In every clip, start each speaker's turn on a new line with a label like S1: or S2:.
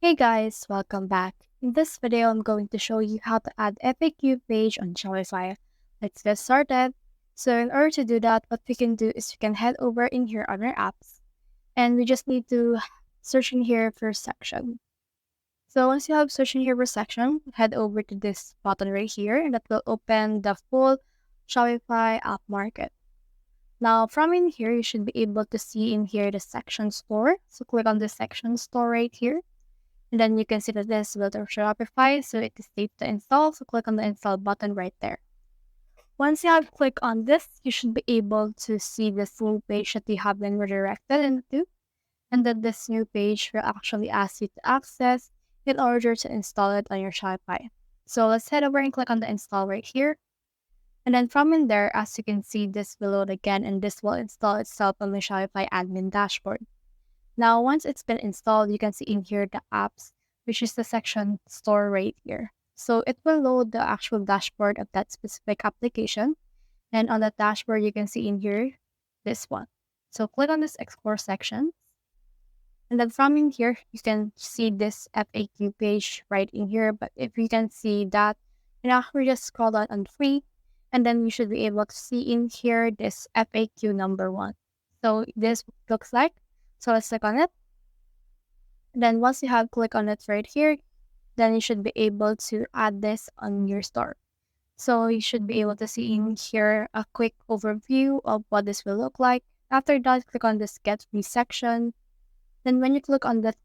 S1: Hey guys, welcome back. In this video, I'm going to show you how to add FAQ page on Shopify. Let's get started. So in order to do that, what we can do is we can head over in here on our apps and we just need to search in here for section. So once you have search in here for section, head over to this button right here and that will open the full Shopify App Market. Now from in here, you should be able to see in here the section store. So click on the section store right here. And then you can see that this is built of Shopify, so it is safe to install. So click on the install button right there. Once you have clicked on this, you should be able to see this new page that you have been redirected into. And then this new page will actually ask you to access in order to install it on your Shopify. So let's head over and click on the install right here. And then from in there, as you can see, this will load again and this will install itself on the Shopify admin dashboard. Now, once it's been installed, you can see in here the apps, which is the section store right here. So it will load the actual dashboard of that specific application. And on the dashboard, you can see in here this one. So click on this explore section. And then from in here, you can see this FAQ page right in here. But if you can see that, you know, we just scroll down on free. And then you should be able to see in here this FAQ number 1. So this looks like. So let's click on it. Then once you have clicked on it right here, then you should be able to add this on your store. So you should be able to see in here a quick overview of what this will look like. After that, click on this get free section. Then when you click on the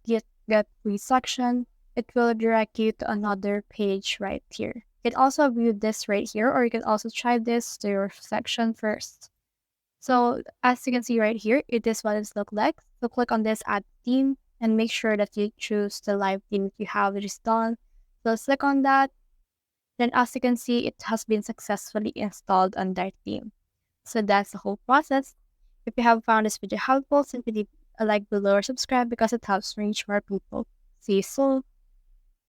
S1: get free section, it will direct you to another page right here. You can also view this right here, or you can also try this to your section first. So as you can see right here, it is what it looks like. So click on this add theme and make sure that you choose the live theme that you have, which is done. So click on that. Then as you can see, it has been successfully installed on that theme. So that's the whole process. If you have found this video helpful, simply leave a like below or subscribe because it helps reach more people. See you soon.